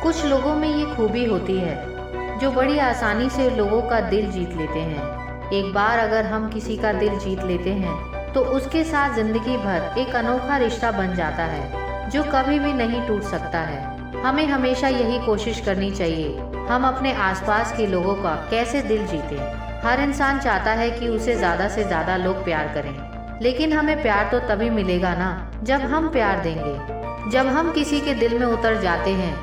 कुछ लोगों में ये खूबी होती है जो बड़ी आसानी से लोगों का दिल जीत लेते हैं। एक बार अगर हम किसी का दिल जीत लेते हैं तो उसके साथ जिंदगी भर एक अनोखा रिश्ता बन जाता है जो कभी भी नहीं टूट सकता है। हमें हमेशा यही कोशिश करनी चाहिए हम अपने आसपास के लोगों का कैसे दिल जीतें। हर इंसान चाहता है कि उसे ज़्यादा से ज़्यादा लोग प्यार करें, लेकिन हमें प्यार तो तभी मिलेगा ना जब हम प्यार देंगे। जब हम किसी के दिल में उतर जाते हैं,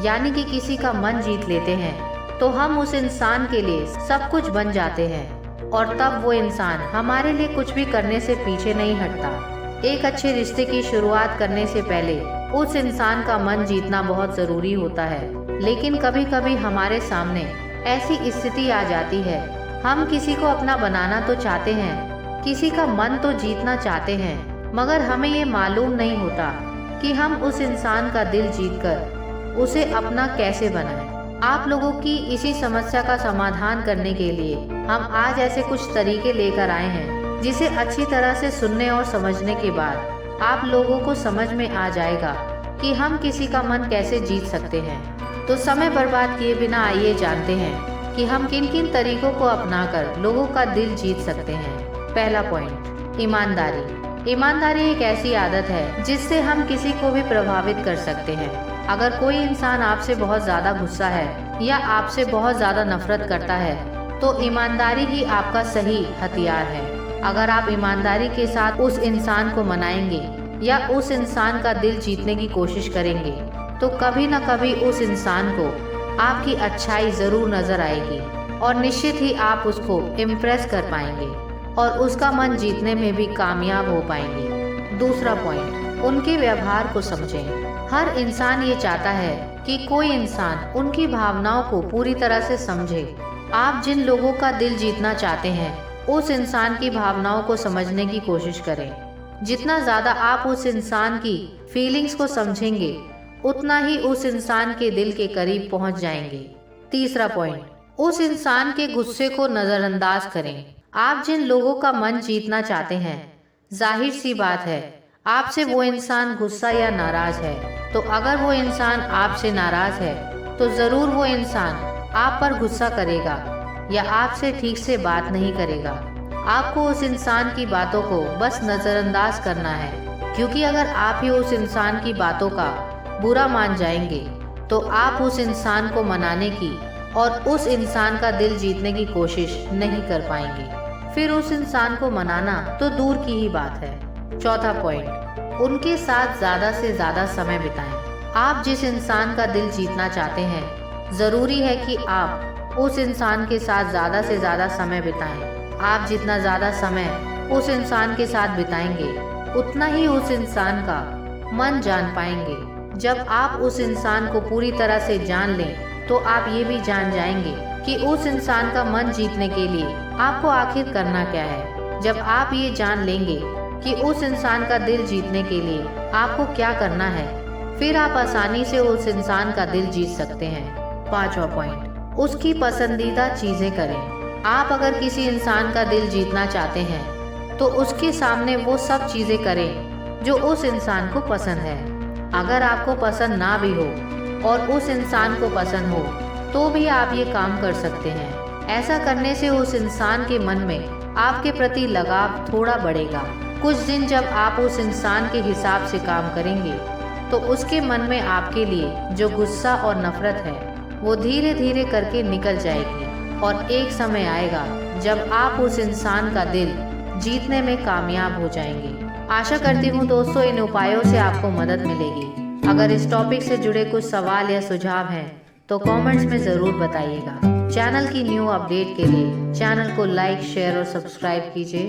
यानी कि किसी का मन जीत लेते हैं, तो हम उस इंसान के लिए सब कुछ बन जाते हैं और तब वो इंसान हमारे लिए कुछ भी करने से पीछे नहीं हटता। एक अच्छे रिश्ते की शुरुआत करने से पहले उस इंसान का मन जीतना बहुत ज़रूरी होता है। लेकिन कभी कभी हमारे सामने ऐसी स्थिति आ जाती है, हम किसी को अपना बनाना तो चाहते हैं, किसी का मन तो जीतना चाहते हैं, मगर हमें ये मालूम नहीं होता कि हम उस इंसान का दिल जीतकर उसे अपना कैसे बनाएं। आप लोगों की इसी समस्या का समाधान करने के लिए हम आज ऐसे कुछ तरीके लेकर आए हैं जिसे अच्छी तरह से सुनने और समझने के बाद आप लोगों को समझ में आ जाएगा कि हम किसी का मन कैसे जीत सकते हैं। तो समय बर्बाद किए बिना आइए जानते हैं कि हम किन किन तरीकों को अपनाकर लोगों का दिल जीत सकते हैं। पहला पॉइंट, ईमानदारी। ईमानदारी एक ऐसी आदत है जिससे हम किसी को भी प्रभावित कर सकते हैं। अगर कोई इंसान आपसे बहुत ज़्यादा गुस्सा है या आपसे बहुत ज़्यादा नफरत करता है तो ईमानदारी ही आपका सही हथियार है। अगर आप ईमानदारी के साथ उस इंसान को मनाएंगे या उस इंसान का दिल जीतने की कोशिश करेंगे तो कभी न कभी उस इंसान को आपकी अच्छाई ज़रूर नज़र आएगी और निश्चित ही आप उसको इम्प्रेस कर पाएंगे और उसका मन जीतने में भी कामयाब हो पाएंगे। दूसरा पॉइंट, उनके व्यवहार को समझें। हर इंसान ये चाहता है कि कोई इंसान उनकी भावनाओं को पूरी तरह से समझे। आप जिन लोगों का दिल जीतना चाहते हैं उस इंसान की भावनाओं को समझने की कोशिश करें। जितना ज़्यादा आप उस इंसान की फीलिंग्स को समझेंगे उतना ही उस इंसान के दिल के करीब पहुंच जाएंगे। तीसरा पॉइंट, उस इंसान के गुस्से को नज़रअंदाज करें। आप जिन लोगों का मन जीतना चाहते हैं, जाहिर सी बात है आपसे वो इंसान गुस्सा या नाराज है, तो अगर वो इंसान आपसे नाराज है तो ज़रूर वो इंसान आप पर गुस्सा करेगा या आपसे ठीक से बात नहीं करेगा। आपको उस इंसान की बातों को बस नज़रअंदाज करना है, क्योंकि अगर आप ही उस इंसान की बातों का बुरा मान जाएंगे तो आप उस इंसान को मनाने की और उस इंसान का दिल जीतने की कोशिश नहीं कर पाएंगे। फिर उस इंसान को मनाना तो दूर की ही बात है। चौथा पॉइंट, उनके साथ ज़्यादा से ज़्यादा समय बिताएं। आप जिस इंसान का दिल जीतना चाहते हैं ज़रूरी है कि आप उस इंसान के साथ ज़्यादा से ज़्यादा समय बिताएं। आप जितना ज़्यादा समय उस इंसान के साथ बिताएंगे उतना ही उस इंसान का मन जान पाएंगे। जब आप उस इंसान को पूरी तरह से जान लें तो आप ये भी जान जाएंगे कि उस इंसान का मन जीतने के लिए आपको आखिर करना क्या है। जब आप ये जान लेंगे कि उस इंसान का दिल जीतने के लिए आपको क्या करना है, फिर आप आसानी से उस इंसान का दिल जीत सकते हैं। पांचवा पॉइंट, उसकी पसंदीदा चीज़ें करें। आप अगर किसी इंसान का दिल जीतना चाहते हैं तो उसके सामने वो सब चीज़ें करें जो उस इंसान को पसंद है। अगर आपको पसंद ना भी हो और उस इंसान को पसंद हो तो भी आप ये काम कर सकते हैं। ऐसा करने से उस इंसान के मन में आपके प्रति लगाव थोड़ा बढ़ेगा। कुछ दिन जब आप उस इंसान के हिसाब से काम करेंगे तो उसके मन में आपके लिए जो गुस्सा और नफरत है वो धीरे धीरे करके निकल जाएगी और एक समय आएगा जब आप उस इंसान का दिल जीतने में कामयाब हो जाएंगे। आशा करती हूँ दोस्तों इन उपायों से आपको मदद मिलेगी। अगर इस टॉपिक से जुड़े कुछ सवाल या सुझाव हैं तो कमेंट्स में ज़रूर बताइएगा। चैनल की न्यू अपडेट के लिए चैनल को लाइक, शेयर और सब्सक्राइब कीजिए।